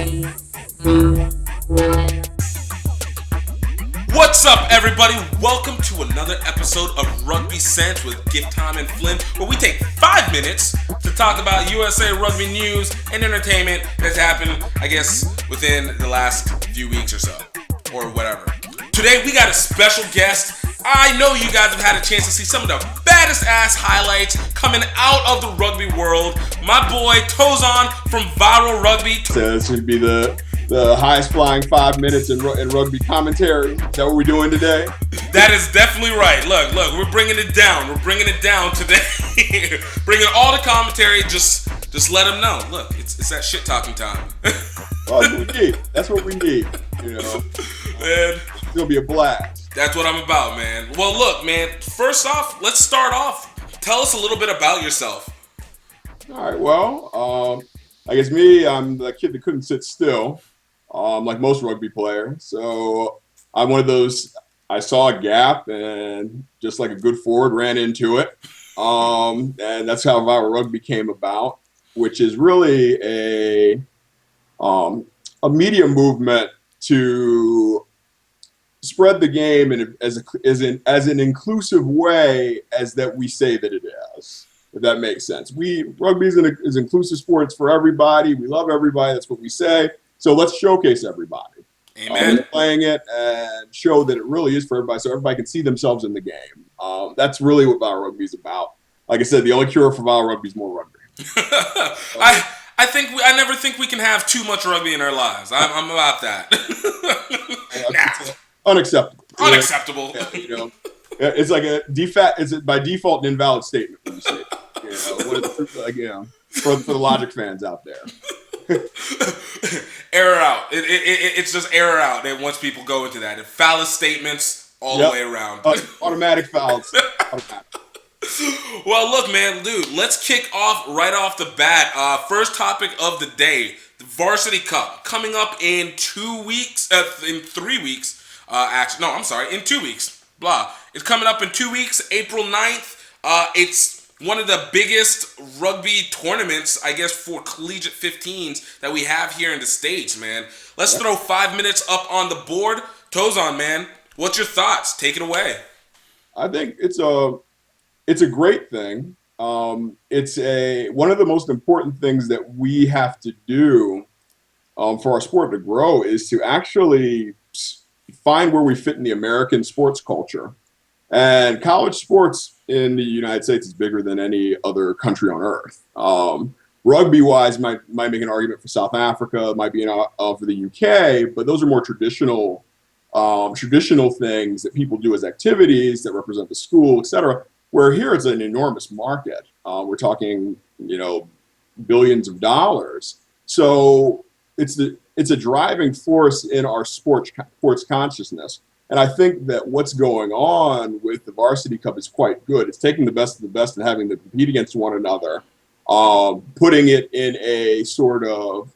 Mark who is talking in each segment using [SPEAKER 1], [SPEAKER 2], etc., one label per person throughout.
[SPEAKER 1] What's up, everybody? Welcome to another episode of Rugby Sense with GiftTime and Flynn, where we take 5 minutes to talk about USA Rugby news and entertainment that's happened, I guess, within the last few weeks or so, or whatever. Today, we got a special guest. I know you guys have had a chance to see some of the baddest ass highlights coming out of the rugby world. My boy Tosan from Viral Rugby.
[SPEAKER 2] So this should be the highest flying 5 minutes in rugby commentary. Is that what we're doing today?
[SPEAKER 1] That is definitely right. Look, we're bringing it down. We're bringing it down today. Bringing all the commentary. Just let them know. Look, it's that shit talking time.
[SPEAKER 2] Well, that's what we need. That's what we need. You know,
[SPEAKER 1] man,
[SPEAKER 2] it's gonna be a blast.
[SPEAKER 1] That's what I'm about, man. Well, look, man. First off, let's start off. Tell us a little bit about yourself.
[SPEAKER 2] All right. Well, I guess me, I'm the kid that couldn't sit still, like most rugby players. So I'm one of those. I saw a gap and just like a good forward, ran into it. And that's how Viral Rugby came about, which is really a media movement to spread the game in as an inclusive way as that we say that it is, if that makes sense. Rugby is inclusive sports for everybody. We love everybody. That's what we say. So let's showcase everybody.
[SPEAKER 1] Amen.
[SPEAKER 2] Playing it and show that it really is for everybody, so everybody can see themselves in the game. That's really what Viral Rugby is about. Like I said, the only cure for Viral Rugby is more rugby.
[SPEAKER 1] I never think we can have too much rugby in our lives. I'm about that.
[SPEAKER 2] Unacceptable.
[SPEAKER 1] Unacceptable.
[SPEAKER 2] Yeah, you know, it's like it's by default an invalid statement when you say it. You know, for the Logic fans out there.
[SPEAKER 1] Error out. It's just error out. And once people go into that, phallus statements all the way around.
[SPEAKER 2] Automatic fouls. Automatic.
[SPEAKER 1] Well, look, man, dude. Let's kick off right off the bat. First topic of the day: the Varsity Cup coming up in 2 weeks. In 3 weeks. In 2 weeks. It's coming up in 2 weeks, April 9th. It's one of the biggest rugby tournaments, I guess, for collegiate 15s that we have here in the States, man. Let's throw 5 minutes up on the board. Tosan, man, what's your thoughts? Take it away.
[SPEAKER 2] I think it's a great thing. It's one of the most important things that we have to do for our sport to grow is to actually find where we fit in the American sports culture. And college sports in the United States is bigger than any other country on earth. Rugby-wise, might make an argument for South Africa, might be for the UK, but those are more traditional things that people do as activities that represent the school, etc. Where here it's an enormous market. We're talking, billions of dollars. So it's a driving force in our sports consciousness. And I think that what's going on with the Varsity Cup is quite good. It's taking the best of the best and having to compete against one another, putting it in a sort of,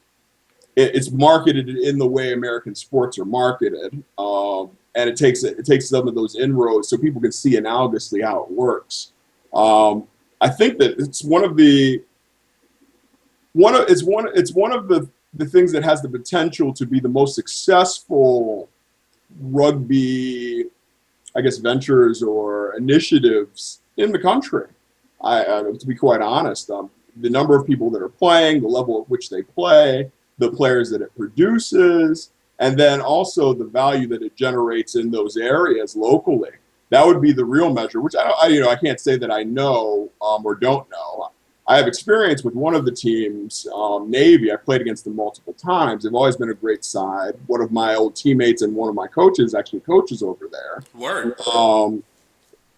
[SPEAKER 2] it's marketed in the way American sports are marketed, and it takes some of those inroads so people can see analogously how it works. I think that it's one of the things that has the potential to be the most successful rugby, I guess, ventures or initiatives in the country. To be quite honest, the number of people that are playing, the level at which they play, the players that it produces, and then also the value that it generates in those areas locally. That would be the real measure, which I can't say that I know or don't know. I have experience with one of the teams, Navy. I played against them multiple times. They've always been a great side. One of my old teammates and one of my coaches actually coaches over there.
[SPEAKER 1] Word.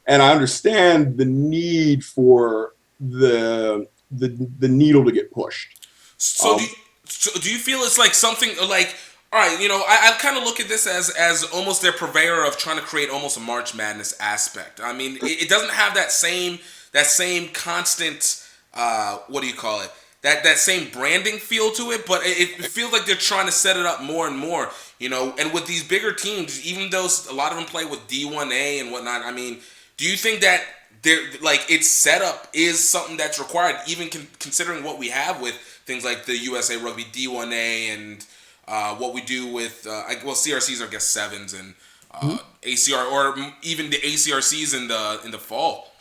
[SPEAKER 2] And I understand the need for the needle to get pushed.
[SPEAKER 1] So do you feel it's like something like, all right, I kind of look at this as almost their purveyor of trying to create almost a March Madness aspect. I mean, it doesn't have that same constant, what do you call it? That same branding feel to it, but it feels like they're trying to set it up more and more, and with these bigger teams, even though a lot of them play with D1A and whatnot, I mean, do you think that its setup is something that's required, even considering what we have with things like the USA Rugby D1A and what we do with CRCs are, I guess, sevens and
[SPEAKER 2] Mhm.
[SPEAKER 1] ACR, or even the ACRCs in the fall.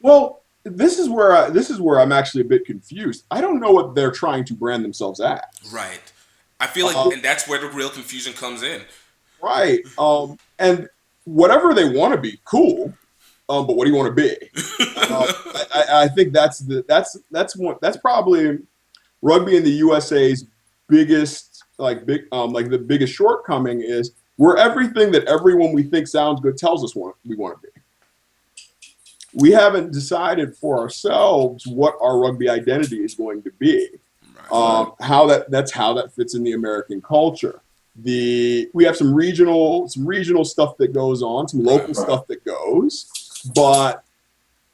[SPEAKER 2] Well, this is where I'm actually a bit confused. I don't know what they're trying to brand themselves as.
[SPEAKER 1] Right. I feel like,
[SPEAKER 2] Um,
[SPEAKER 1] and that's where the real confusion comes in.
[SPEAKER 2] right. And whatever they want to be, cool. But what do you want to be? I think that's probably rugby in the USA's biggest like the biggest shortcoming is we're everything that everyone we think sounds good tells us we want to be. We haven't decided for ourselves what our rugby identity is going to be.
[SPEAKER 1] Right.
[SPEAKER 2] That's how that fits in the American culture. We have some regional stuff that goes on, some local stuff that goes, but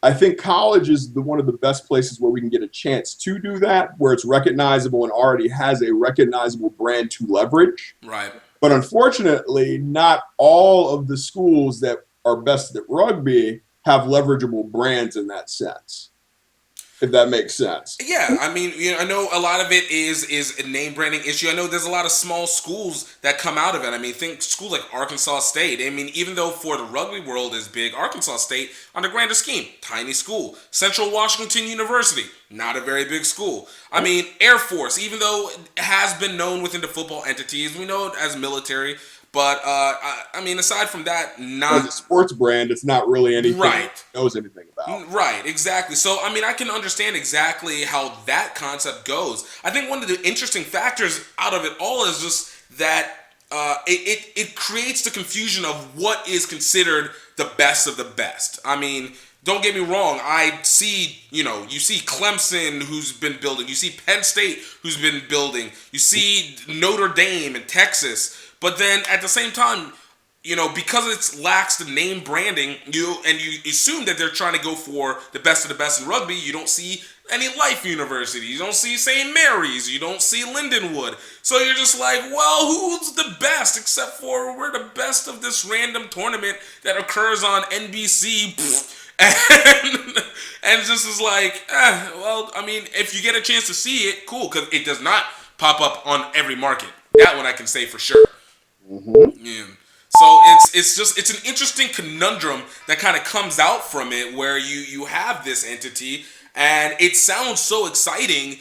[SPEAKER 2] I think college is one of the best places where we can get a chance to do that, where it's recognizable and already has a recognizable brand to leverage.
[SPEAKER 1] Right.
[SPEAKER 2] But unfortunately, not all of the schools that are best at rugby have leverageable brands in that sense, if that makes sense.
[SPEAKER 1] Yeah, I mean, I know a lot of it is a name branding issue. I know there's a lot of small schools that come out of it. I mean, think schools like Arkansas State. I mean, even though for the rugby world is big, Arkansas State, on the grander scheme, tiny school. Central Washington University, not a very big school. I mean, Air Force, even though it has been known within the football entities, we know it as military. But I mean, aside from that,
[SPEAKER 2] As a
[SPEAKER 1] not
[SPEAKER 2] sports brand, it's not really anything
[SPEAKER 1] right.
[SPEAKER 2] knows anything about.
[SPEAKER 1] Right, exactly. So, I mean, I can understand exactly how that concept goes. I think one of the interesting factors out of it all is just that it creates the confusion of what is considered the best of the best. I mean, don't get me wrong. I see, you see Clemson who's been building. You see Penn State who's been building. You see Notre Dame and Texas. But then at the same time, because it lacks the name branding, you assume that they're trying to go for the best of the best in rugby. You don't see any Life University. You don't see St. Mary's. You don't see Lindenwood. So you're just like, well, who's the best? Except for we're the best of this random tournament that occurs on NBC. And just is like, well, I mean, if you get a chance to see it, cool, because it does not pop up on every market. That one I can say for sure.
[SPEAKER 2] Mm-hmm.
[SPEAKER 1] Yeah. So it's an interesting conundrum that kind of comes out from it, where you have this entity and it sounds so exciting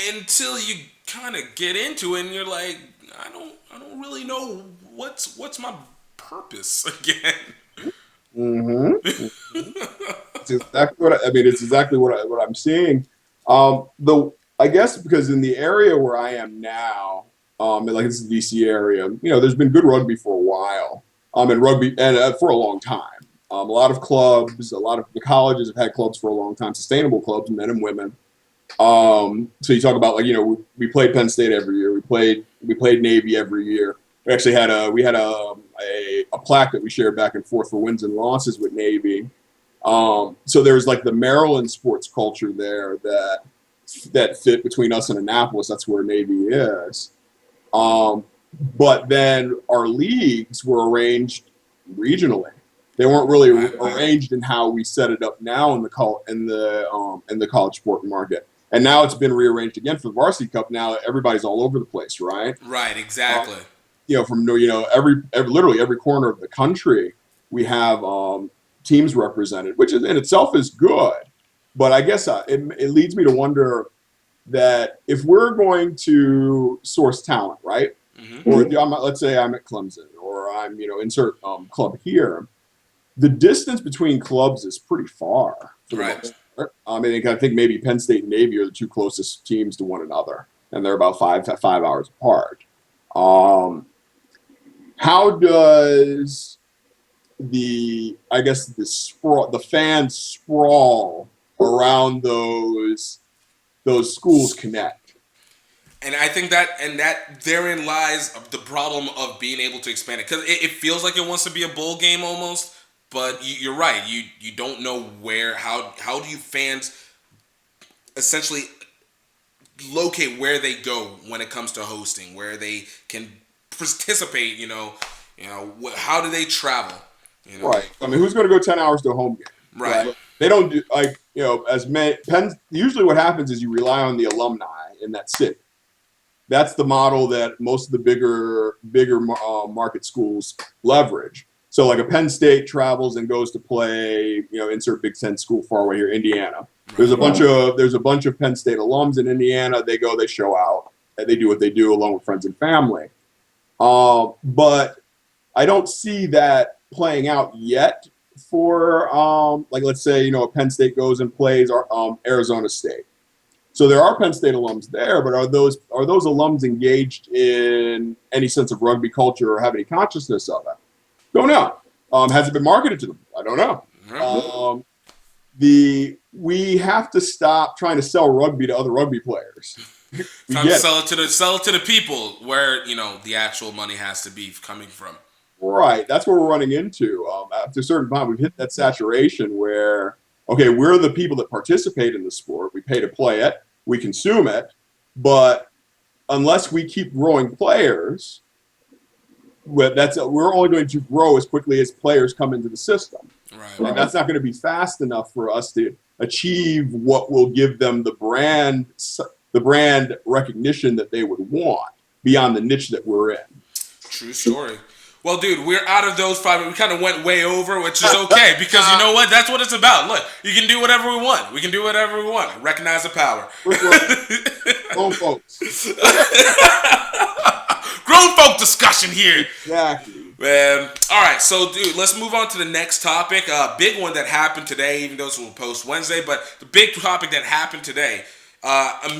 [SPEAKER 1] until you kind of get into it and you're like, I don't really know what's my purpose again.
[SPEAKER 2] Mm-hmm. It's exactly what I mean. It's exactly what I'm seeing. Though I guess because in the area where I am now, like this is the DC area, there's been good rugby for a while, and rugby and for a long time. A lot of clubs, a lot of the colleges have had clubs for a long time, sustainable clubs, men and women. So you talk about we played Penn State every year. We played Navy every year. We actually had a plaque that we shared back and forth for wins and losses with Navy. So there's like the Maryland sports culture there that fit between us and Annapolis. That's where Navy is. But then our leagues were arranged regionally. They weren't really arranged in how we set it up now in the college sport market. And now it's been rearranged again for the Varsity Cup. Now everybody's all over the place, right?
[SPEAKER 1] Right, exactly.
[SPEAKER 2] From literally every corner of the country, we have teams represented, which in itself is good. But I guess it leads me to wonder that if we're going to source talent, right?
[SPEAKER 1] Mm-hmm.
[SPEAKER 2] Or let's say I'm at Clemson, or I'm insert club here. The distance between clubs is pretty far.
[SPEAKER 1] Right.
[SPEAKER 2] I think maybe Penn State and Navy are the two closest teams to one another, and they're about 5 hours apart. How does the fan sprawl around those schools connect?
[SPEAKER 1] And I think that therein lies the problem of being able to expand it, because it feels like it wants to be a bowl game almost, but you're right. You don't know how do you fans essentially locate where they go when it comes to hosting, where they can participate. How do they travel?
[SPEAKER 2] Right. I mean, who's going to go 10 hours to a home game?
[SPEAKER 1] Right.
[SPEAKER 2] They don't do as many. Usually, what happens is you rely on the alumni in that city. that's the model that most of the bigger market schools leverage. So like a Penn State travels and goes to play, insert Big Ten school far away here, Indiana. There's a bunch of Penn State alums in Indiana. They go, they show out, and they do what they do along with friends and family. But I don't see that playing out yet for like, let's say, a Penn State goes and plays Arizona State. So there are Penn State alums there, but are those alums engaged in any sense of rugby culture or have any consciousness of it? Don't know. Has it been marketed to them? I don't know. We have to stop trying to sell rugby to other rugby players.
[SPEAKER 1] Time to sell it to the people where the actual money has to be coming from.
[SPEAKER 2] Right. That's what we're running into. After a certain time, we've hit that saturation where, okay, we're the people that participate in the sport. We pay to play it. We consume it. But unless we keep growing players, we're only going to grow as quickly as players come into the system.
[SPEAKER 1] Right.
[SPEAKER 2] And that's not going to be fast enough for us to achieve what will give them the brand recognition that they would want beyond the niche that we're in.
[SPEAKER 1] True story. Well, dude, we're out of those 5 minutes. We kind of went way over, which is okay, because you know what? That's what it's about. Look, you can do whatever we want. We can do whatever we want. Recognize the power.
[SPEAKER 2] Grown folks.
[SPEAKER 1] Grown folk discussion here.
[SPEAKER 2] Exactly.
[SPEAKER 1] Man. All right, so, dude, let's move on to the next topic. Big one that happened today, even though this will post Wednesday, but the big topic that happened today.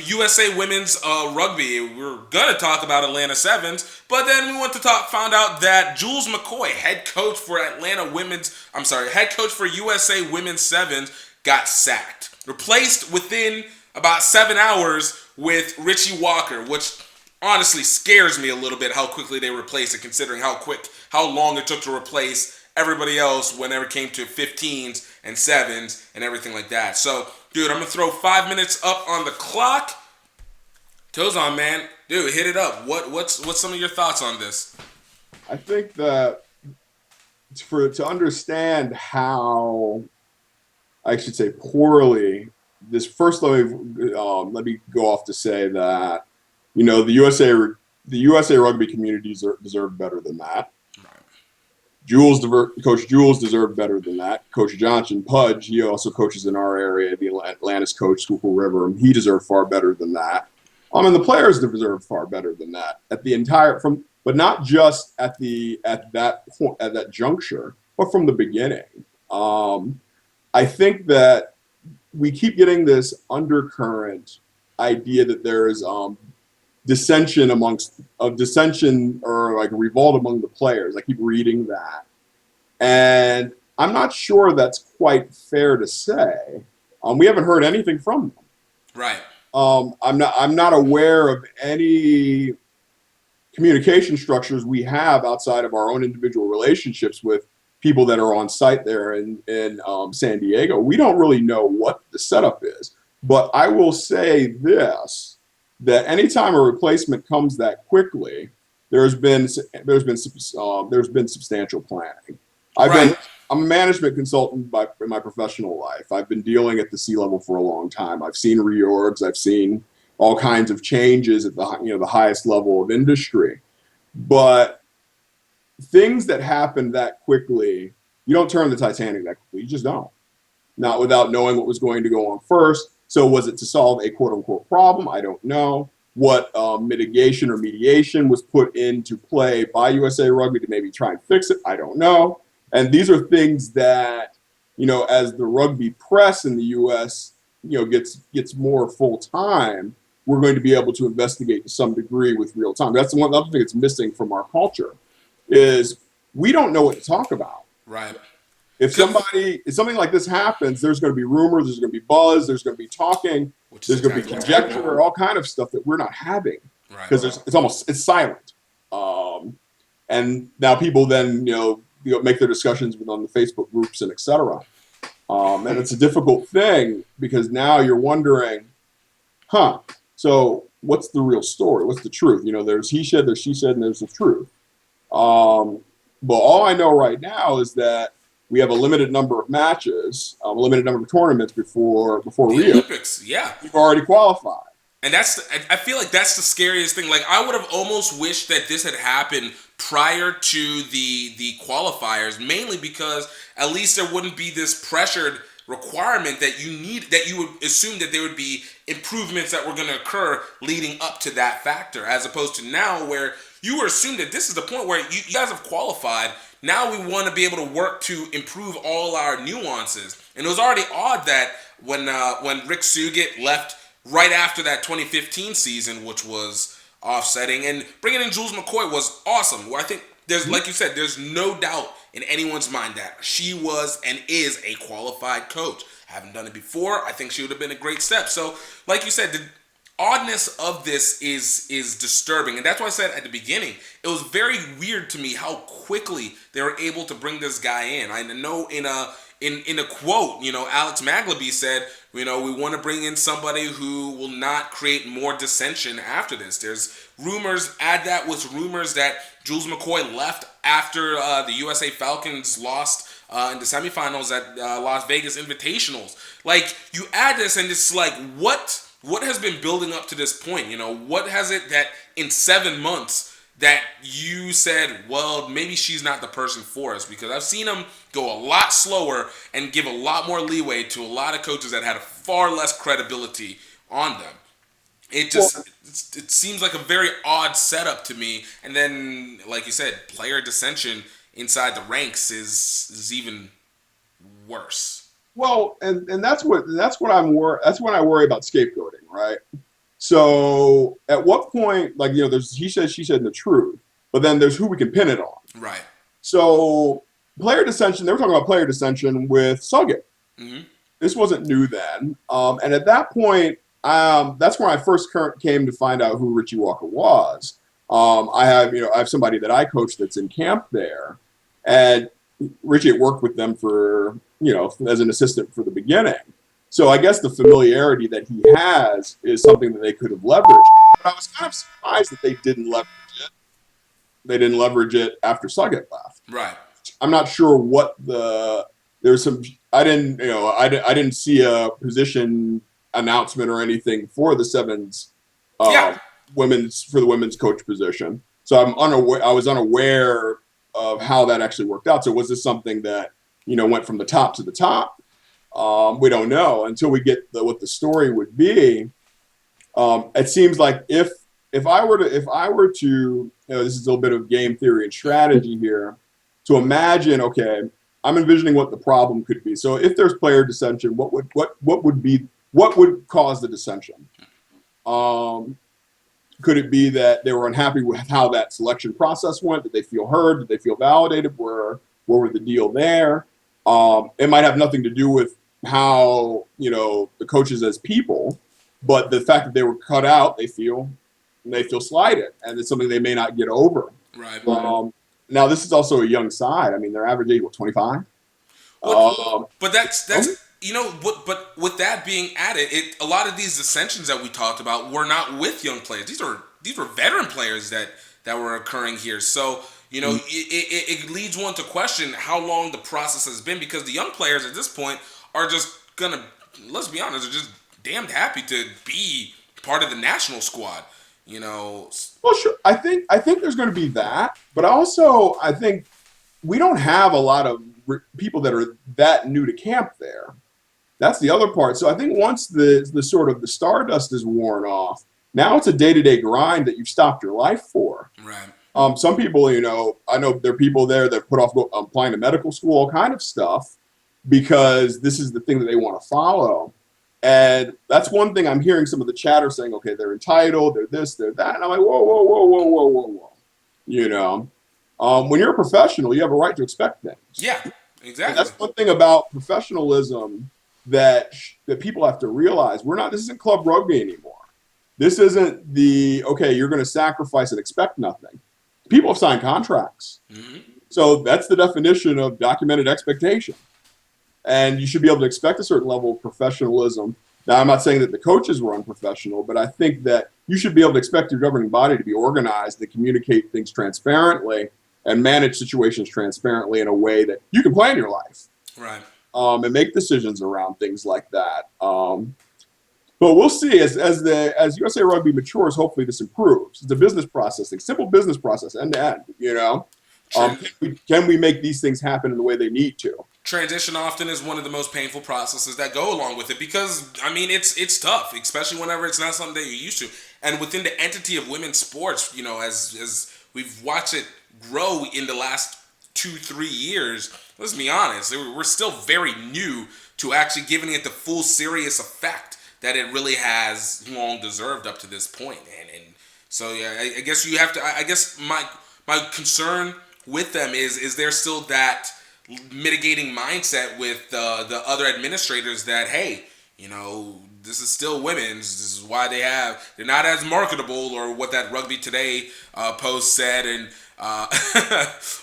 [SPEAKER 1] USA women's rugby. We're gonna talk about Atlanta Sevens, but then we went to found out that Jules McCoy, head coach for USA Women's Sevens, got sacked, replaced within about 7 hours with Richie Walker, which honestly scares me a little bit how quickly they replaced it, considering how long it took to replace everybody else whenever it came to 15s and 7s and everything like that. So, dude, I'm going to throw 5 minutes up on the clock. Tosan, man. Dude, hit it up. What's some of your thoughts on this?
[SPEAKER 2] I think that to understand how, I should say poorly, this first, let me go off to say that, the USA rugby community deserve better than that. Coach Jules deserved better than that. Coach Johnson Pudge, he also coaches in our area, the Atlantis coach, Schuylkill River. He deserved far better than that. And the players deserve far better than that but not just at that point, at that juncture, but from the beginning. I think that we keep getting this undercurrent idea that there is dissension or like a revolt among the players. I keep reading that, and I'm not sure that's quite fair to say. We haven't heard anything from them.
[SPEAKER 1] Right.
[SPEAKER 2] I'm not aware of any communication structures we have outside of our own individual relationships with people that are on site there in San Diego. We don't really know what the setup is, but I will say this. That anytime a replacement comes that quickly, there's been substantial planning. I'm a management consultant in my professional life. I've been dealing at the C-level for a long time. I've seen reorgs. I've seen all kinds of changes at the highest level of industry. But things that happen that quickly, you don't turn the Titanic that quickly. You just don't. Not without knowing what was going to go on first. So was it to solve a quote-unquote problem? I don't know. What mitigation or mediation was put into play by USA Rugby to maybe try and fix it? I don't know. And these are things that, as the rugby press in the U.S., gets more full-time, we're going to be able to investigate to some degree with real time. That's the one other thing that's missing from our culture is we don't know what to talk about.
[SPEAKER 1] Right.
[SPEAKER 2] If something like this happens, there's going to be rumors, there's going to be buzz, there's going to be talking, there's going to be conjecture, all kind of stuff that we're not having because it's silent. And now people then make their discussions on the Facebook groups and etc. And it's a difficult thing because now you're wondering, so what's the real story? What's the truth? There's he said, there's she said, and there's the truth. But all I know right now is that we have a limited number of matches, a limited number of tournaments before
[SPEAKER 1] the
[SPEAKER 2] Rio.
[SPEAKER 1] Olympics, yeah.
[SPEAKER 2] We've already qualified.
[SPEAKER 1] And I feel like that's the scariest thing. Like, I would have almost wished that this had happened prior to the qualifiers, mainly because at least there wouldn't be this pressured requirement that you would assume that there would be improvements that were going to occur leading up to that factor, as opposed to now where you were assumed that this is the point where you guys have qualified. Now we want to be able to work to improve all our nuances. And it was already odd that when Rick Suget left right after that 2015 season, which was offsetting, and bringing in Jules McCoy was awesome. Where I think there's, like you said, there's no doubt in anyone's mind that she was and is a qualified coach. Haven't done it before. I think she would have been a great step. So, like you said, the oddness of this is disturbing, and that's why I said at the beginning it was very weird to me how quickly they were able to bring this guy in. I know in a quote, Alex Maglaby said, we want to bring in somebody who will not create more dissension after this. There's rumors, add that with rumors that Jules McCoy left after the USA Falcons lost in the semifinals at Las Vegas Invitationals. Like, you add this and it's like, what has been building up to this point? What has it that in 7 months that you said, well, maybe she's not the person for us? Because I've seen them go a lot slower and give a lot more leeway to a lot of coaches that had far less credibility on them. It seems like a very odd setup to me. And then, like you said, player dissension inside the ranks is even worse.
[SPEAKER 2] Well, and that's what I'm worried. That's when I worry about scapegoating, right? So at what point, like, there's he said, she said, and the truth, but then there's who we can pin it on.
[SPEAKER 1] Right.
[SPEAKER 2] So player dissension, they were talking about player dissension with Suggett.
[SPEAKER 1] Mm-hmm.
[SPEAKER 2] This wasn't new then. And at that point, that's when I first came to find out who Richie Walker was. I have somebody that I coach that's in camp there, and Richie had worked with them for, as an assistant for the beginning. So I guess the familiarity that he has is something that they could have leveraged. But I was kind of surprised that they didn't leverage it. They didn't leverage it after Suggett left.
[SPEAKER 1] Right.
[SPEAKER 2] I'm not sure what there's some. I didn't see a position announcement or anything for the sevens women's coach position. So I was unaware of how that actually worked out. So was this something that went from the top to the top? We don't know until we get what the story would be. It seems like if I were to this is a little bit of game theory and strategy here, to imagine, okay, I'm envisioning what the problem could be. So if there's player dissension, what would cause the dissension? Could it be that they were unhappy with how that selection process went? Did they feel heard? Did they feel validated? What were the deal there? It might have nothing to do with how the coaches as people, but the fact that they were cut out, they feel slighted, and it's something they may not get over.
[SPEAKER 1] Right.
[SPEAKER 2] Now this is also a young side. I mean, their average age, 25.
[SPEAKER 1] But that's but with that being added, a lot of these dissensions that we talked about were not with young players. These were veteran players that were occurring here. So it leads one to question how long the process has been, because the young players at this point are just gonna, let's be honest, are just damned happy to be part of the national squad. Well,
[SPEAKER 2] sure. I think there's going to be that, but also I think we don't have a lot of people that are that new to camp there. That's the other part. So I think once the sort of the stardust is worn off, now it's a day-to-day grind that you've stopped your life for.
[SPEAKER 1] Right.
[SPEAKER 2] Some people, I know there are people there that put off applying to medical school, all kind of stuff, because this is the thing that they want to follow. And that's one thing I'm hearing some of the chatter saying, okay, they're entitled, they're this, they're that. And I'm like, whoa. When you're a professional, you have a right to expect things.
[SPEAKER 1] Yeah, exactly.
[SPEAKER 2] And that's one thing about professionalism that people have to realize. This isn't club rugby anymore. This isn't you're going to sacrifice and expect nothing. People have signed contracts.
[SPEAKER 1] Mm-hmm.
[SPEAKER 2] So that's the definition of documented expectation. And you should be able to expect a certain level of professionalism. Now, I'm not saying that the coaches were unprofessional, but I think that you should be able to expect your governing body to be organized, to communicate things transparently and manage situations transparently in a way that you can plan your life.
[SPEAKER 1] Right.
[SPEAKER 2] And make decisions around things like that. But we'll see as USA Rugby matures. Hopefully, this improves. It's a business processing, simple business process, end to end.
[SPEAKER 1] Tran-
[SPEAKER 2] Can we make these things happen in the way they need to?
[SPEAKER 1] Transition often is one of the most painful processes that go along with it because I mean it's tough, especially whenever it's not something that you're used to. And within the entity of women's sports, as we've watched it grow in the last 2-3 years, let's be honest, we're still very new to actually giving it the full serious effect that it really has long deserved up to this point. And so yeah, I guess you have to. I guess my concern with them is there still that mitigating mindset with the other administrators that, hey, this is still women's. This is why they're not as marketable, or what that Rugby Today post said, and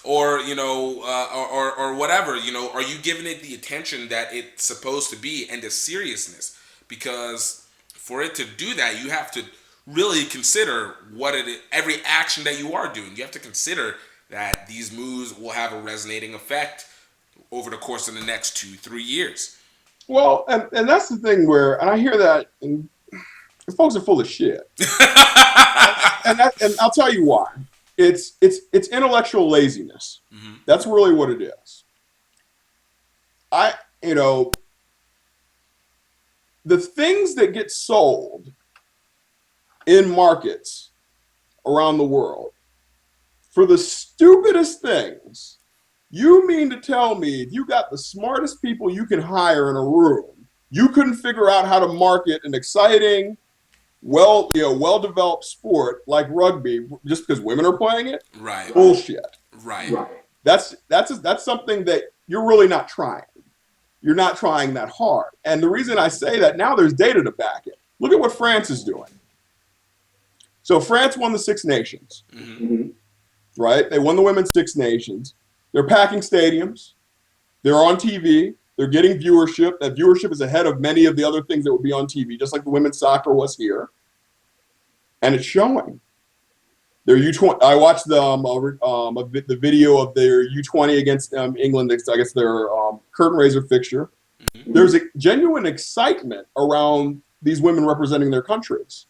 [SPEAKER 1] or whatever. Are you giving it the attention that it's supposed to be and the seriousness? Because for it to do that, you have to really consider every action that you are doing. You have to consider that these moves will have a resonating effect over the course of the next 2-3 years.
[SPEAKER 2] Well, and that's the thing and I hear that, and folks are full of shit. and I'll tell you why. It's intellectual laziness. Mm-hmm. That's really what it is. The things that get sold in markets around the world for the stupidest things. You mean to tell me if you got the smartest people you can hire in a room, you couldn't figure out how to market an exciting, well-developed sport like rugby just because women are playing it?
[SPEAKER 1] Right.
[SPEAKER 2] Bullshit.
[SPEAKER 1] Right.
[SPEAKER 2] That's something that you're really not trying. You're not trying that hard. And the reason I say that, now there's data to back it. Look at what France is doing. So France won the Six Nations. Mm-hmm. Right? They won the Women's Six Nations. They're packing stadiums. They're on TV. They're getting viewership. That viewership is ahead of many of the other things that would be on TV, just like the women's soccer was here. And it's showing. Their U20. I watched the video of their U20 against England. I guess their curtain raiser fixture. Mm-hmm. There's a genuine excitement around these women representing their countries.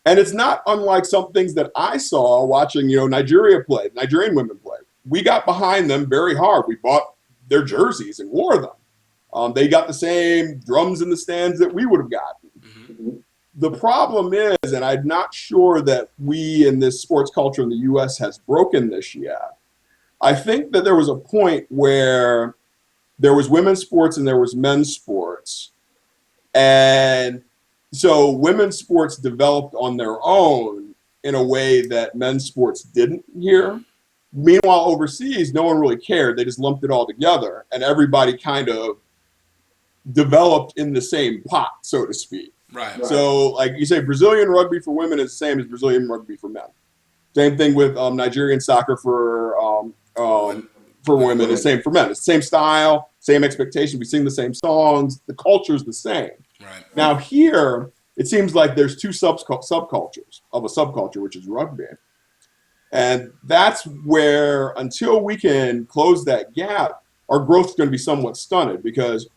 [SPEAKER 2] And it's not unlike some things that I saw watching, Nigerian women play. We got behind them very hard. We bought their jerseys and wore them. They got the same drums in the stands that we would have gotten. Mm-hmm. The problem is, and I'm not sure that we in this sports culture in the U.S. has broken this yet. I think that there was a point where there was women's sports and there was men's sports. And so women's sports developed on their own in a way that men's sports didn't here. Meanwhile, overseas, no one really cared. They just lumped it all together, and everybody kind of developed in the same pot, so to speak.
[SPEAKER 1] Right.
[SPEAKER 2] So, like you say, Brazilian rugby for women is the same as Brazilian rugby for men. Same thing with Nigerian soccer for women. It's the same for men. It's the same style, same expectation. We sing the same songs. The culture's the same.
[SPEAKER 1] Right.
[SPEAKER 2] Now here, it seems like there's two subcultures of a subculture, which is rugby. And that's where, until we can close that gap, our growth is going to be somewhat stunted because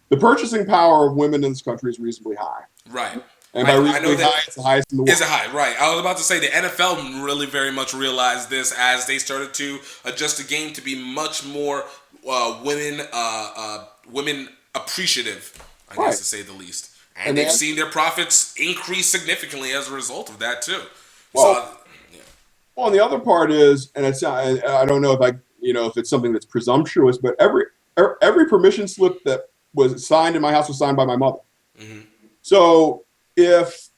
[SPEAKER 2] the purchasing power of women in this country is reasonably high.
[SPEAKER 1] Right.
[SPEAKER 2] And by reasonably high, it's the highest in the world.
[SPEAKER 1] Is it high? Right. I was about to say the NFL really very much realized this as they started to adjust the game to be much more women appreciative, I guess to say the least. And they've seen their profits increase significantly as a result of that too.
[SPEAKER 2] Well, and the other part is, and I don't know if it's something that's presumptuous, but every permission slip that was signed in my house was signed by my mother. Mm-hmm. So if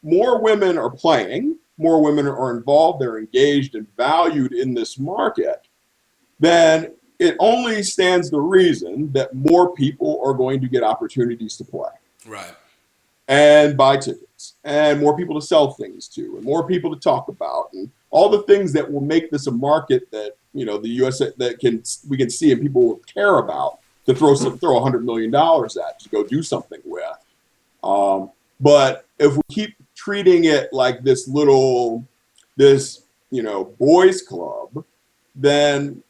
[SPEAKER 2] more women are playing, more women are involved, they're engaged and valued in this market, then it only stands to reason that more people are going to get opportunities to play.
[SPEAKER 1] Right.
[SPEAKER 2] And buy tickets, and more people to sell things to, and more people to talk about, and all the things that will make this a market that the U.S. that we can see and people will care about to throw $100 million at to go do something with. But if we keep treating it like this boys club, then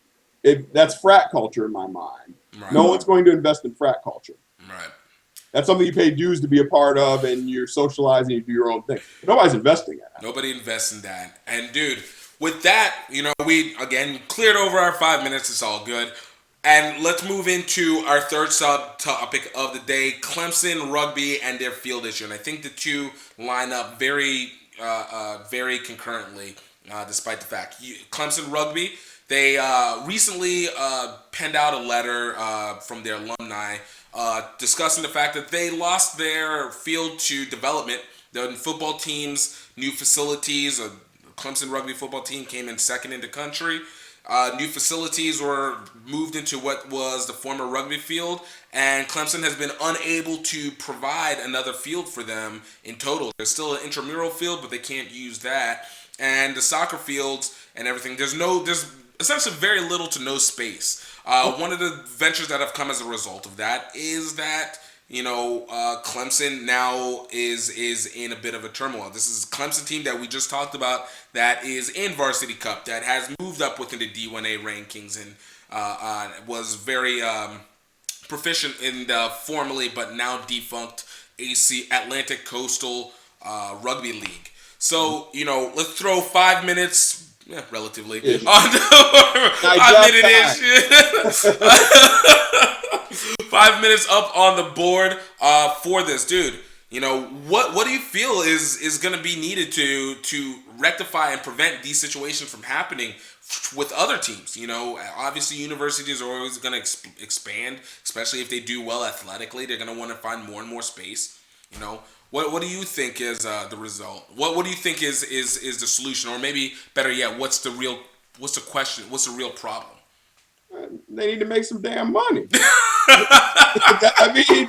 [SPEAKER 2] that's frat culture in my mind. Right. No one's going to invest in frat culture.
[SPEAKER 1] Right.
[SPEAKER 2] That's something you pay dues to be a part of, and you're socializing, you do your own thing. Nobody's investing in that.
[SPEAKER 1] Nobody invests in that. And dude, with that, we again cleared over our 5 minutes. It's all good. And let's move into our third subtopic of the day: Clemson rugby and their field issue. And I think the two line up very concurrently, despite the fact Clemson rugby. They recently penned out a letter from their alumni discussing the fact that they lost their field to development. The football team's new facilities, a Clemson rugby football team came in second in the country. New facilities were moved into what was the former rugby field, and Clemson has been unable to provide another field for them in total. There's still an intramural field, but they can't use that. And the soccer fields and everything, there's essentially very little to no space. One of the ventures that have come as a result of that is that Clemson now is in a bit of a turmoil. This is a Clemson team that we just talked about that is in Varsity Cup, that has moved up within the D1A rankings and was very proficient in the formerly but now defunct Atlantic Coastal Rugby League. So, let's throw 5 minutes. Yeah, relatively.
[SPEAKER 2] Ish.
[SPEAKER 1] On 5-minute-ish. 5 minutes up on the board for this, dude. What do you feel is going to be needed to rectify and prevent these situations from happening with other teams? Obviously universities are always going to expand, especially if they do well athletically. They're going to want to find more and more space. What do you think is the result? What do you think is the solution, or maybe better yet, what's the real question? What's the real problem?
[SPEAKER 2] They need to make some damn money. I mean,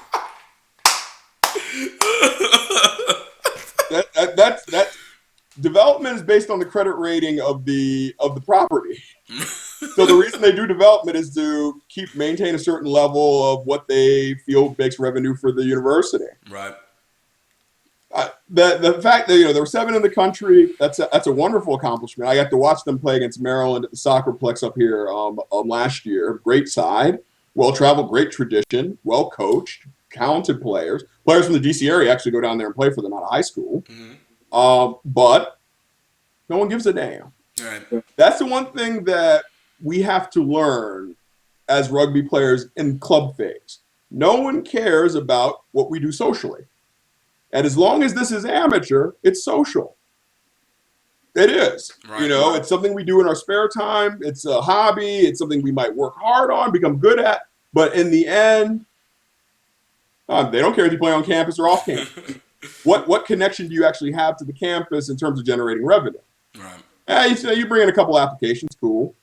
[SPEAKER 2] that development is based on the credit rating of the property. So the reason they do development is to maintain a certain level of what they feel makes revenue for the university.
[SPEAKER 1] Right.
[SPEAKER 2] The fact that there were 7 in the country, that's a wonderful accomplishment. I got to watch them play against Maryland at the Soccerplex up here last year. Great side, well traveled, great tradition, well coached, talented players. Players from the DC area actually go down there and play for them out of high school. Mm-hmm. But no one gives a damn.
[SPEAKER 1] Right.
[SPEAKER 2] That's the one thing that we have to learn as rugby players in club phase. No one cares about what we do socially. And as long as this is amateur, it's social. It is. Right. It's something we do in our spare time. It's a hobby. It's something we might work hard on, become good at. But in the end, they don't care if you play on campus or off campus. What connection do you actually have to the campus in terms of generating revenue? Right. You bring in a couple applications, cool.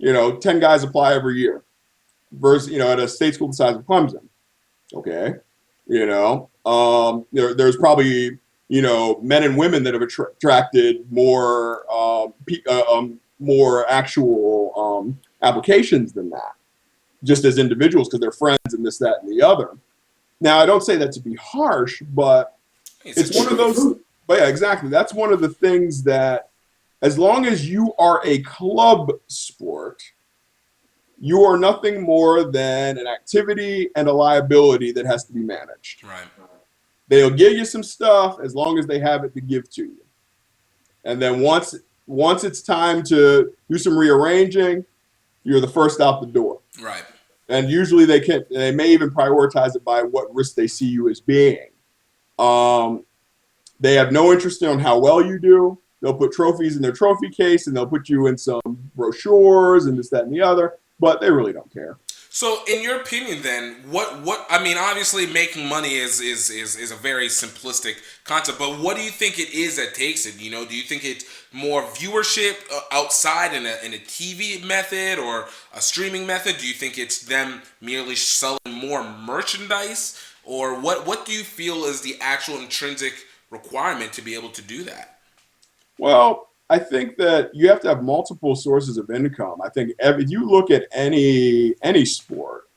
[SPEAKER 2] 10 guys apply every year. Versus, at a state school the size of Clemson. Okay. There's probably, men and women that have attracted more actual applications than that, just as individuals, because they're friends and this, that, and the other. Now, I don't say that to be harsh, but it's one of those. But yeah, exactly. That's one of the things that, as long as you are a club sport, you are nothing more than an activity and a liability that has to be managed.
[SPEAKER 1] Right.
[SPEAKER 2] They'll give you some stuff as long as they have it to give to you. And then once it's time to do some rearranging, you're the first out the door.
[SPEAKER 1] Right.
[SPEAKER 2] And usually they may even prioritize it by what risk they see you as being. They have no interest in how well you do. They'll put trophies in their trophy case, and they'll put you in some brochures and this, that, and the other. But they really don't care.
[SPEAKER 1] So, in your opinion, then, what I mean, obviously, making money is a very simplistic concept. But what do you think it is that takes it? Do you think it's more viewership outside in a TV method or a streaming method? Do you think it's them merely selling more merchandise, or what do you feel is the actual intrinsic requirement to be able to do that? Well,
[SPEAKER 2] I think that you have to have multiple sources of income. I think if you look at any sport,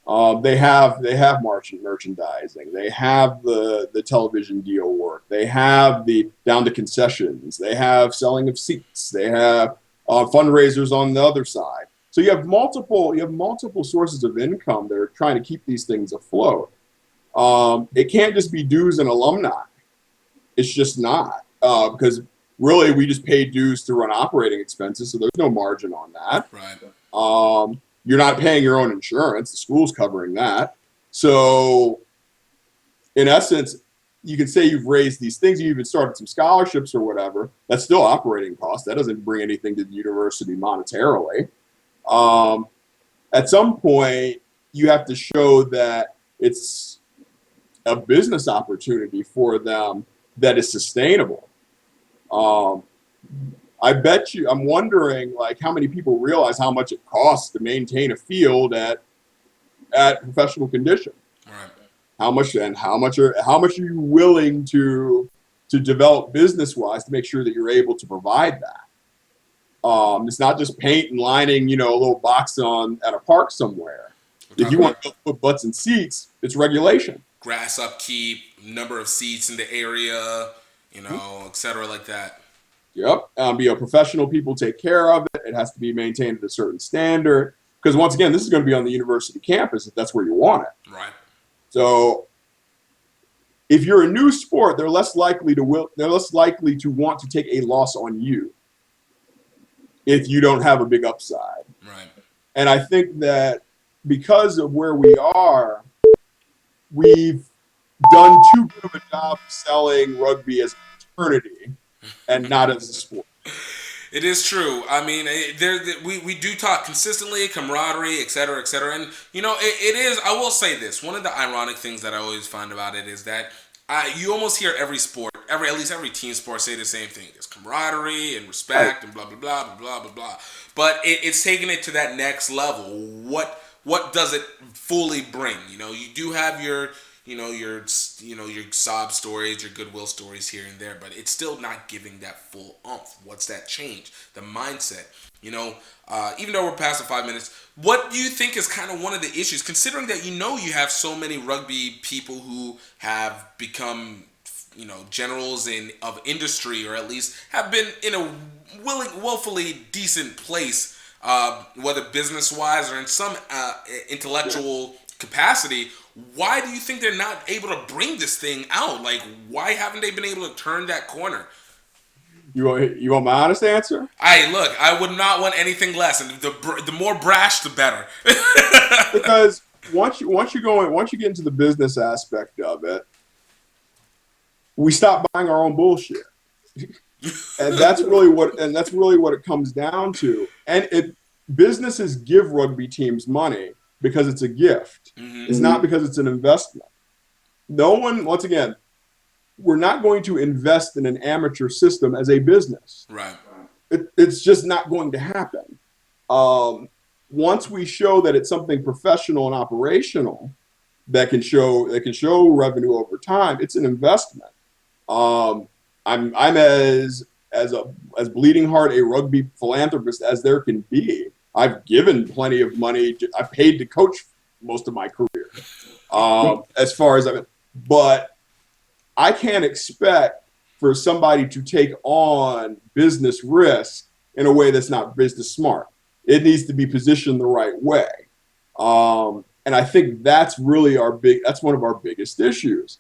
[SPEAKER 2] they have merchandising, they have the television deal work, they have down to concessions, they have selling of seats, they have fundraisers on the other side. So you have multiple sources of income that are trying to keep these things afloat. It can't just be dues and alumni. It's just not, because really we just pay dues to run operating expenses, so there's no margin on that.
[SPEAKER 1] Right.
[SPEAKER 2] You're not paying your own insurance; the school's covering that. So, in essence, you can say you've raised these things. You even started some scholarships or whatever. That's still operating costs. That doesn't bring anything to the university monetarily. At some point, you have to show that it's a business opportunity for them that is sustainable. I bet you, I'm wondering like how many people realize how much it costs to maintain a field at professional condition.
[SPEAKER 1] Right.
[SPEAKER 2] How much are you willing to develop business wise to make sure that you're able to provide that? It's not just paint and lining, a little box at a park somewhere. If you want to put butts in seats, it's regulation.
[SPEAKER 1] Grass upkeep, number of seats in the area, et cetera, like that.
[SPEAKER 2] Yep. Professional people take care of it. It has to be maintained at a certain standard. Because once again, this is going to be on the university campus if that's where you want it.
[SPEAKER 1] Right.
[SPEAKER 2] So if you're a new sport, they're less likely to want to take a loss on you if you don't have a big upside.
[SPEAKER 1] Right.
[SPEAKER 2] And I think that because of where we are, we've done too good of a job selling rugby as a fraternity and not as a sport.
[SPEAKER 1] It is true. I mean, we do talk consistently, camaraderie, et cetera, et cetera. And, it is, I will say this. One of the ironic things that I always find about it is that you almost hear every sport, at least every team sport say the same thing. There's camaraderie and respect and blah, blah, blah, blah, blah, blah, blah. But it's taking it to that next level. What does it fully bring? You do have your sob stories, your goodwill stories here and there, but it's still not giving that full oomph. What's that change? The mindset. Even though we're past the 5 minutes, what do you think is kind of one of the issues, considering that you have so many rugby people who have become generals of industry, or at least have been in a willfully decent place, whether business-wise or in some intellectual capacity. Why do you think they're not able to bring this thing out? Like, why haven't they been able to turn that corner?
[SPEAKER 2] You want my honest answer?
[SPEAKER 1] I would not want anything less, and the more brash, the better.
[SPEAKER 2] Because once you get into the business aspect of it, we stop buying our own bullshit, and that's really what it comes down to. And businesses give rugby teams money because it's a gift. Mm-hmm. It's not because it's an investment. Once again, we're not going to invest in an amateur system as a business.
[SPEAKER 1] Right.
[SPEAKER 2] It's just not going to happen. Once we show that it's something professional and operational that can show revenue over time, it's an investment. I'm as bleeding heart a rugby philanthropist as there can be. I've given plenty of money. I paid to coach most of my career, as far as but I can't expect for somebody to take on business risk in a way that's not business smart. It needs to be positioned the right way. And I think that's really that's one of our biggest issues.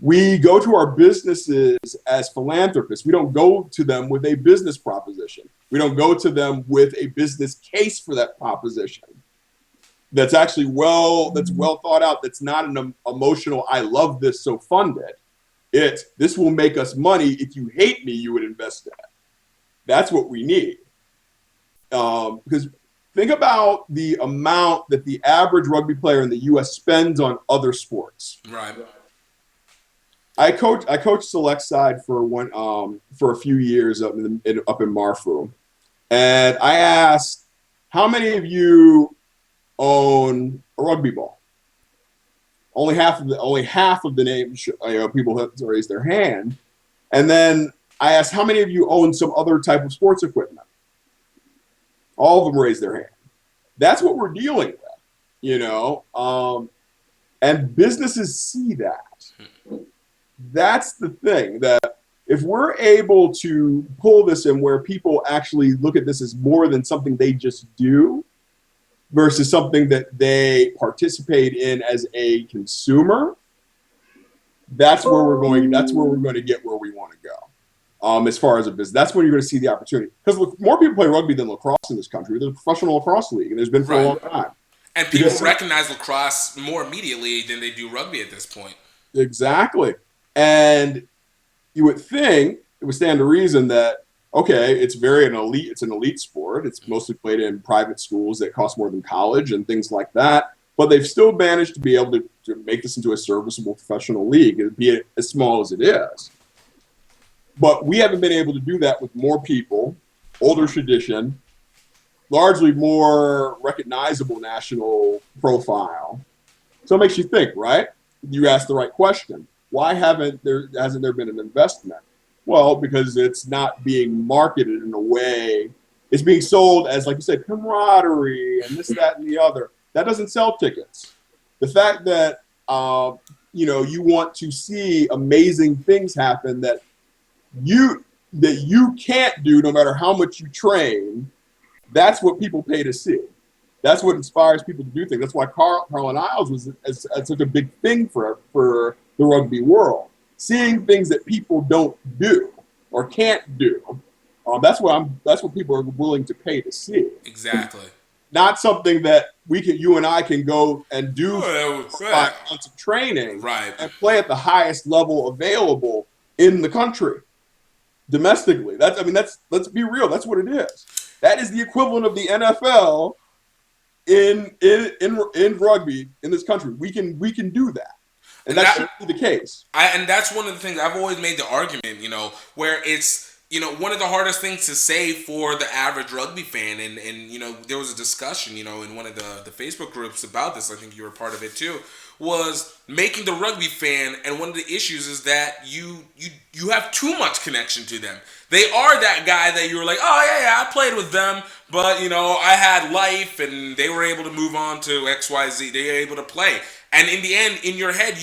[SPEAKER 2] We go to our businesses as philanthropists. We don't go to them with a business proposition. We don't go to them with a business case for that proposition. That's actually well thought out. That's not an emotional, I love this, so fund it. This will make us money. If you hate me, you would invest in it. That's what we need. Because think about the amount that the average rugby player in the U.S. spends on other sports.
[SPEAKER 1] Right.
[SPEAKER 2] I coached select side for a few years up in Marfu, and I asked, how many of you own a rugby ball? Only half of the names people have to raise their hand, and then I asked, how many of you own some other type of sports equipment? All of them raised their hand. That's what we're dealing with, and businesses see that. That's the thing, that if we're able to pull this in where people actually look at this as more than something they just do versus something that they participate in as a consumer, that's where we're going. That's where we're going to get where we want to go. As far as a business, that's when you're going to see the opportunity. Because more people play rugby than lacrosse in this country. There's a professional lacrosse league, and there's been for a
[SPEAKER 1] Right.
[SPEAKER 2] long time.
[SPEAKER 1] And people
[SPEAKER 2] Because
[SPEAKER 1] recognize lacrosse more immediately than they do rugby at this point.
[SPEAKER 2] exactly, and you would think it would stand to reason that okay, it's an elite sport. It's mostly played in private schools that cost more than college and things like that. But they've still managed to be able to make this into a serviceable professional league, be it as small as it is. But we haven't been able to do that with more people, older tradition, largely more recognizable national profile. So it makes you think, right? You asked the right question. Why hasn't there been an investment? Well, because it's not being marketed in a way. It's being sold as, like you said, camaraderie and this, that, and the other. That doesn't sell tickets. The fact that you want to see amazing things happen that you can't do no matter how much you train. That's what people pay to see. That's what inspires people to do things. That's why Carlin Isles was such a big thing for the rugby world. Seeing things that people don't do or can't do. That's what people are willing to pay to see.
[SPEAKER 1] Exactly.
[SPEAKER 2] Not something that you and I can go and do
[SPEAKER 1] Oh,
[SPEAKER 2] for
[SPEAKER 1] right.
[SPEAKER 2] 5 months of training
[SPEAKER 1] Right.
[SPEAKER 2] and play at the highest level available in the country domestically. Let's be real. That's what it is. That is the equivalent of the NFL in rugby in this country. We can do that, and that should be the case.
[SPEAKER 1] And that's one of the things I've always made the argument, where it's, one of the hardest things to say for the average rugby fan. And there was a discussion, in one of the Facebook groups about this. I think you were part of it too. Was making the rugby fan, and one of the issues is that you have too much connection to them. They are that guy that you were like, oh yeah, I played with them, but I had life, and they were able to move on to XYZ. They were able to play, and in the end, in your head,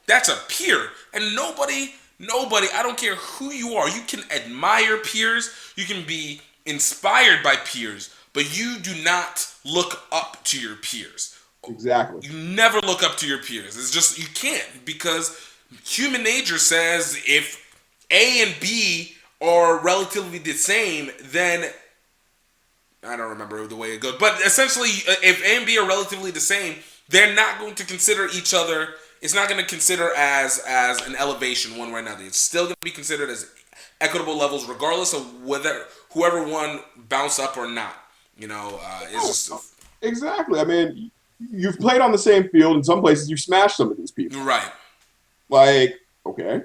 [SPEAKER 1] that's a peer, and nobody. I don't care who you are. You can admire peers. You can be inspired by peers, but you do not look up to your peers.
[SPEAKER 2] Exactly.
[SPEAKER 1] You never look up to your peers. It's just you can't, because human nature says if A and B are relatively the same, then I don't remember the way it goes. But essentially, if A and B are relatively the same, they're not going to consider each other. It's not going to consider as an elevation one way or another. It's still going to be considered as equitable levels, regardless of whether whoever won bounce up or not. It's just
[SPEAKER 2] Exactly. I mean, you've played on the same field. In some places, you smashed some of these people.
[SPEAKER 1] right.
[SPEAKER 2] Like, okay.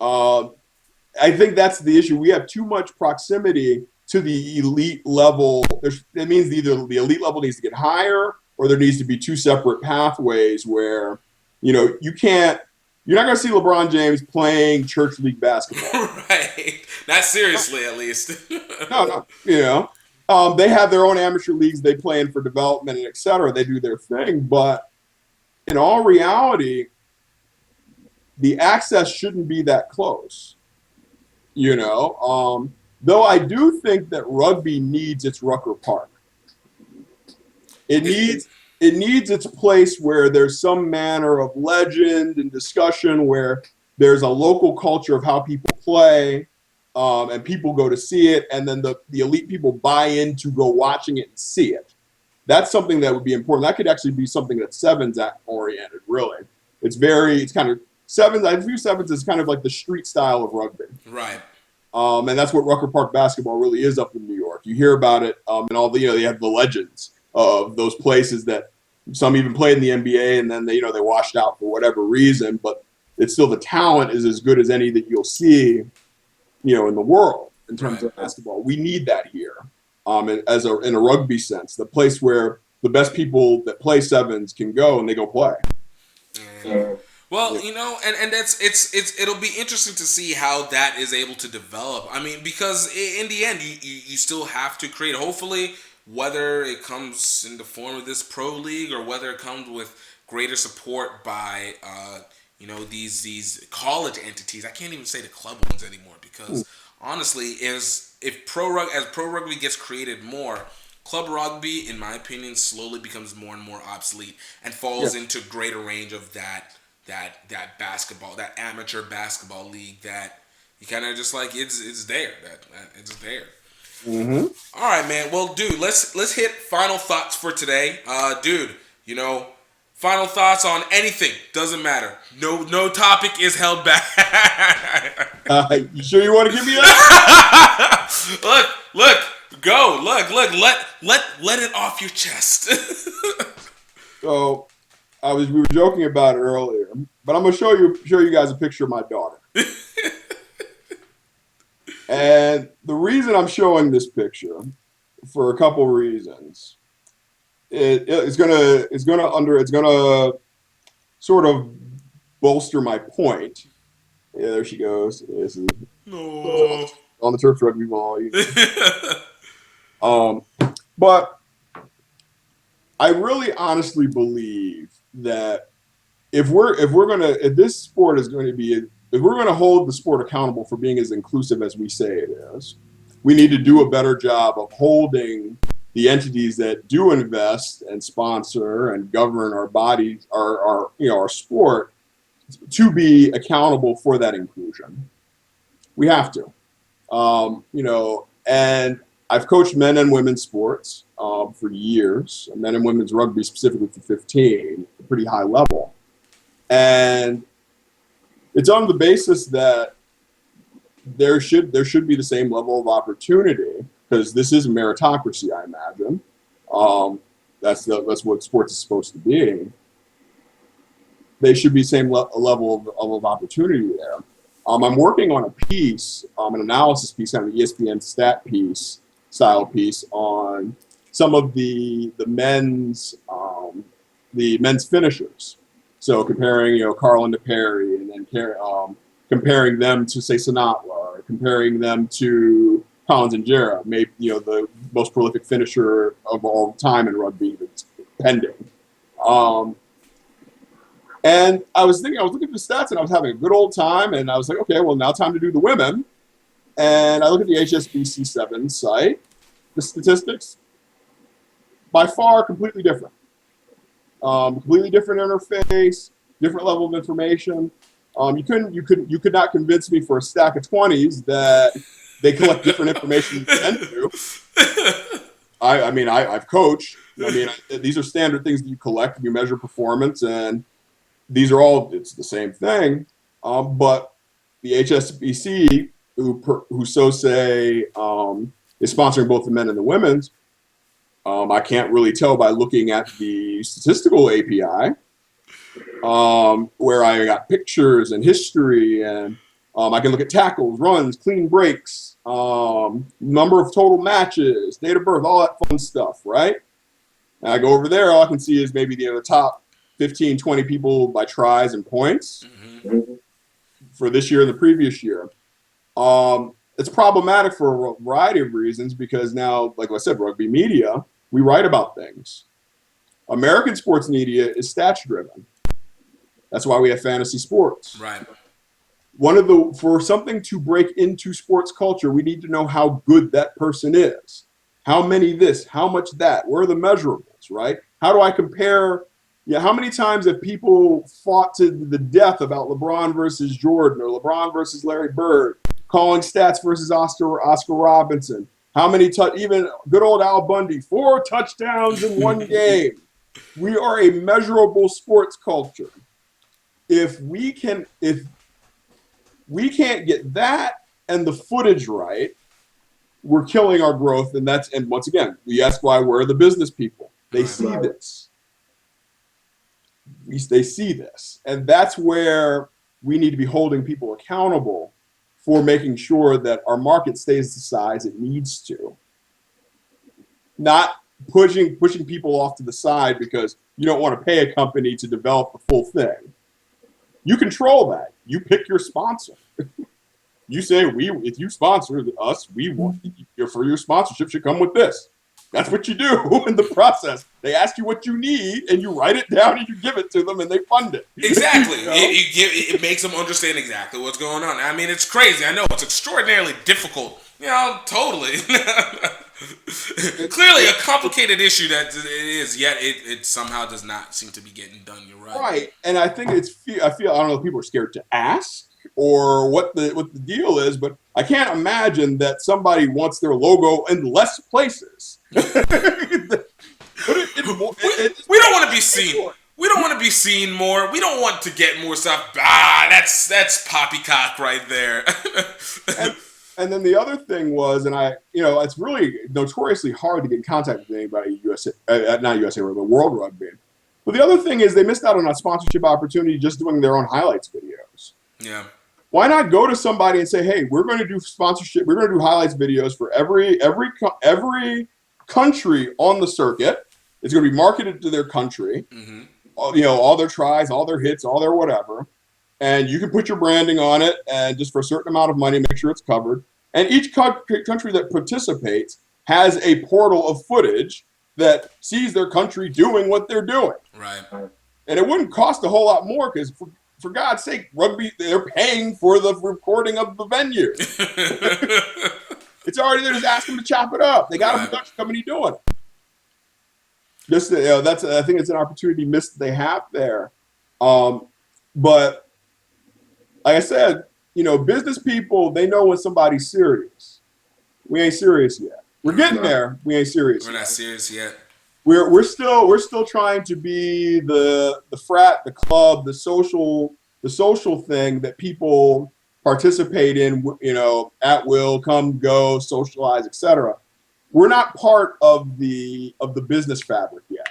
[SPEAKER 2] I think that's the issue. We have too much proximity to the elite level. That means either the elite level needs to get higher, or there needs to be two separate pathways where, you're not going to see LeBron James playing church league basketball.
[SPEAKER 1] Right. Not seriously, at least.
[SPEAKER 2] No. They have their own amateur leagues they play in for development and et cetera. They do their thing. But in all reality, the access shouldn't be that close. Though I do think that rugby needs its Rucker Park. It needs its place where there's some manner of legend and discussion, where there's a local culture of how people play, and people go to see it, and then the elite people buy in to go watching it and see it. That's something that would be important. That could actually be something that's sevens oriented, really. It's kind of sevens. I view sevens as kind of like the street style of rugby.
[SPEAKER 1] Right.
[SPEAKER 2] And that's what Rucker Park basketball really is up in New York. You hear about it, and all the they have the legends of those places that some even played in the NBA, and then they washed out for whatever reason. But it's still, the talent is as good as any that you'll see, in the world in terms of basketball. We need that here, in a rugby sense, the place where the best people that play sevens can go and they go play.
[SPEAKER 1] Well, and it'll be interesting to see how that is able to develop. I mean, because in the end, you still have to create. Hopefully, whether it comes in the form of this pro league or whether it comes with greater support by these college entities. I can't even say the club ones anymore, because honestly, if pro rugby gets created more, club rugby, in my opinion, slowly becomes more and more obsolete and falls into greater range of that that basketball, that amateur basketball league that you kind of just like it's there. That it's there.
[SPEAKER 2] Mm-hmm.
[SPEAKER 1] All right, man. Well, dude, let's hit final thoughts for today. Dude, final thoughts on anything doesn't matter. No topic is held back.
[SPEAKER 2] You sure you want to give me that?
[SPEAKER 1] look, go, look, let it off your chest.
[SPEAKER 2] So, we were joking about it earlier, but I'm gonna show you guys a picture of my daughter. And the reason I'm showing this picture, for a couple reasons, it's gonna sort of bolster my point. Yeah, there she goes. This is
[SPEAKER 1] No.
[SPEAKER 2] on the turf rugby ball. But I really honestly believe that if this sport is going to be, if we're going to hold the sport accountable for being as inclusive as we say it is, we need to do a better job of holding the entities that do invest and sponsor and govern our bodies, our sport, to be accountable for that inclusion. We have to, and I've coached men and women's sports for years, men and women's rugby specifically for 15, a pretty high level. And it's on the basis that there should be the same level of opportunity, because this is a meritocracy, I imagine. That's what sports is supposed to be. They should be same level of opportunity there. I'm working on a piece, an analysis piece, kind of an ESPN stat piece, style piece, on some of the men's finishers. So comparing, Carlin to Perry, and then comparing them to, say, Sinatwa, or comparing them to Collins and Jarrah, maybe the most prolific finisher of all time in rugby that's pending. And I was looking at the stats, and I was having a good old time, and I was like, okay, well, now time to do the women. And I look at the HSBC7 site, the statistics, by far completely different. Completely different interface, different level of information. You could not convince me for a stack of 20s that they collect different information than men do. I've coached. These are standard things that you collect, you measure performance, and these are all, it's the same thing. But the HSBC, who so say is sponsoring both the men and the women's, I can't really tell by looking at the statistical API, where I got pictures and history, and I can look at tackles, runs, clean breaks, number of total matches, date of birth, all that fun stuff, right? And I go over there, all I can see is maybe the top 15, 20 people by tries and points for this year and the previous year. It's problematic for a variety of reasons, because now, like I said, rugby media, we write about things. American sports media is stats driven. That's why we have fantasy sports.
[SPEAKER 1] Right.
[SPEAKER 2] For something to break into sports culture, we need to know how good that person is. How many this, how much that, where are the measurables, right? How do I compare? Yeah, how many times have people fought to the death about LeBron versus Jordan, or LeBron versus Larry Bird, calling stats versus Oscar Robinson? How many even good old Al Bundy, 4 touchdowns in one game? We are a measurable sports culture. If we can't get that and the footage right, we're killing our growth. And once again, we ask why, where are the business people? They see this. They see this. And that's where we need to be holding people accountable for making sure that our market stays the size it needs to. Not pushing people off to the side because you don't want to pay a company to develop the full thing. You control that. You pick your sponsor. You say, if you sponsor us, we want for your sponsorship should come with this. That's what you do in the process. They ask you what you need, and you write it down, and you give it to them, and they fund it.
[SPEAKER 1] Exactly. It makes them understand exactly what's going on. I mean, it's crazy. I know it's extraordinarily difficult. Totally. Clearly a complicated issue that it is, yet it somehow does not seem to be getting done. You're right.
[SPEAKER 2] Right, and I think I don't know if people are scared to ask or what the deal is, but I can't imagine that somebody wants their logo in less places.
[SPEAKER 1] We don't want to be seen. We don't want to be seen more. We don't want to get more stuff. That's poppycock right there.
[SPEAKER 2] And then the other thing was, and it's really notoriously hard to get in contact with anybody not USA Rugby, World Rugby. But the other thing is they missed out on a sponsorship opportunity just doing their own highlights videos.
[SPEAKER 1] Yeah.
[SPEAKER 2] Why not go to somebody and say, hey, we're going to do sponsorship. We're going to do highlights videos for every country on the circuit. It's going to be marketed to their country.
[SPEAKER 1] Mm-hmm.
[SPEAKER 2] All their tries, all their hits, all their whatever. And you can put your branding on it and just for a certain amount of money, make sure it's covered. And each country that participates has a portal of footage that sees their country doing what they're doing.
[SPEAKER 1] Right.
[SPEAKER 2] And it wouldn't cost a whole lot more because, for God's sake, rugby, they're paying for the recording of the venue. It's already there. Just ask them to chop it up. They got a production company doing it. I think it's an opportunity missed that they have there. But like I said, business people, they know when somebody's serious. We ain't serious yet. We're getting there. We ain't serious.
[SPEAKER 1] We're not serious yet.
[SPEAKER 2] We're still trying to be the frat, the club, the social thing that people participate in. At will, come, go, socialize, etc. We're not part of the business fabric yet,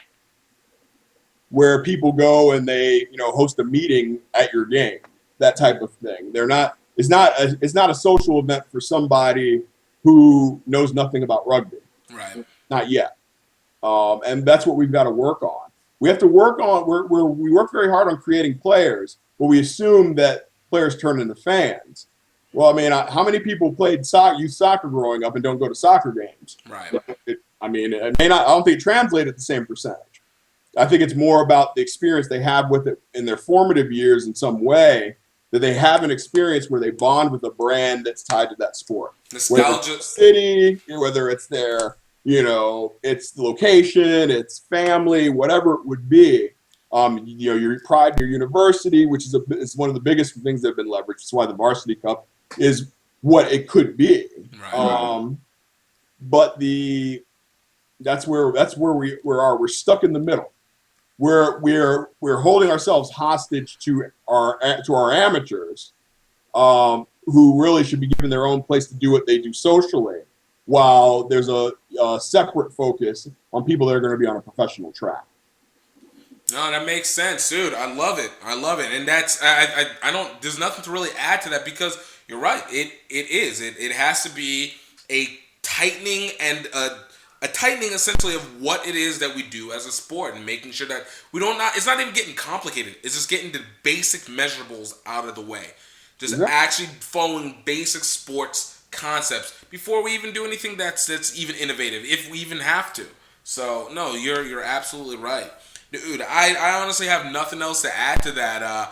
[SPEAKER 2] where people go and they host a meeting at your game, that type of thing. They're not. It's not a social event for somebody who knows nothing about rugby.
[SPEAKER 1] Right.
[SPEAKER 2] Not yet. And that's what we've got to work on. We have to work on. We work very hard on creating players, but we assume that players turn into fans. Well, I mean, how many people played youth soccer growing up and don't go to soccer games?
[SPEAKER 1] Right.
[SPEAKER 2] It may not. I don't think it translated the same percentage. I think it's more about the experience they have with it in their formative years in some way, that they have an experience where they bond with a brand that's tied to that sport.
[SPEAKER 1] Nostalgia.
[SPEAKER 2] Whether it's city, whether it's their, it's the location, it's family, whatever it would be. Your pride in your university, which is one of the biggest things that have been leveraged. That's why the Varsity Cup is what it could be.
[SPEAKER 1] Right.
[SPEAKER 2] But that's where we are. We're stuck in the middle. We're holding ourselves hostage to our amateurs, who really should be given their own place to do what they do socially, while there's a separate focus on people that are going to be on a professional track.
[SPEAKER 1] No, that makes sense, dude. I love it, and that's I don't. There's nothing to really add to that because you're right. It has to be a tightening and a tightening essentially of what it is that we do as a sport and making sure that it's not even getting complicated. It's just getting the basic measurables out of the way. Just actually following basic sports concepts before we even do anything that's even innovative, if we even have to. So no, you're absolutely right. Dude, I honestly have nothing else to add to that.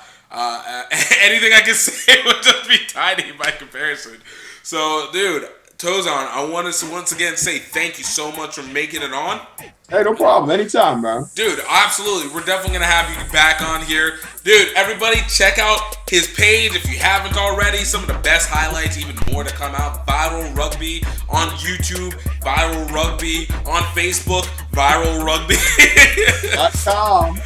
[SPEAKER 1] Anything I can say would just be tiny by comparison. So, dude, Tosan, I want to once again say thank you so much for making it on.
[SPEAKER 2] Hey, no problem. Anytime, man.
[SPEAKER 1] Dude, absolutely. We're definitely going to have you back on here. Dude, everybody check out his page if you haven't already. Some of the best highlights, even more to come out. Viral Rugby on YouTube. Viral Rugby on Facebook. Viral Rugby.
[SPEAKER 2] .com.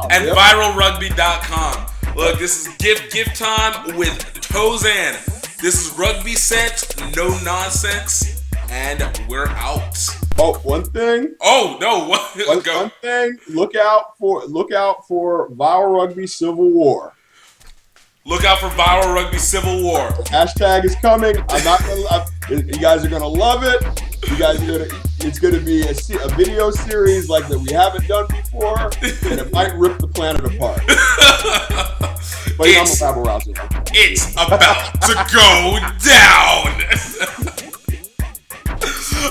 [SPEAKER 1] And viralrugby.com. Look, this is GiftTime with Tosan. This is Rugby Sense, no nonsense, and we're out.
[SPEAKER 2] Oh, one thing.
[SPEAKER 1] Oh no!
[SPEAKER 2] One thing. Look out for Viral Rugby Civil War.
[SPEAKER 1] Look out for Viral Rugby Civil War.
[SPEAKER 2] Hashtag is coming. You guys are gonna love it. It's gonna be a video series like that we haven't done before, and it might rip the planet apart. But I'm a rabble rouser.
[SPEAKER 1] It's about to go down.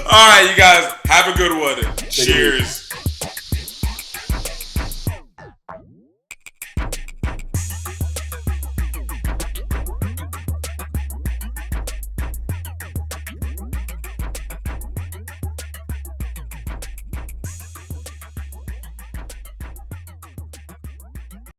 [SPEAKER 1] All right, you guys, have a good one. Cheers.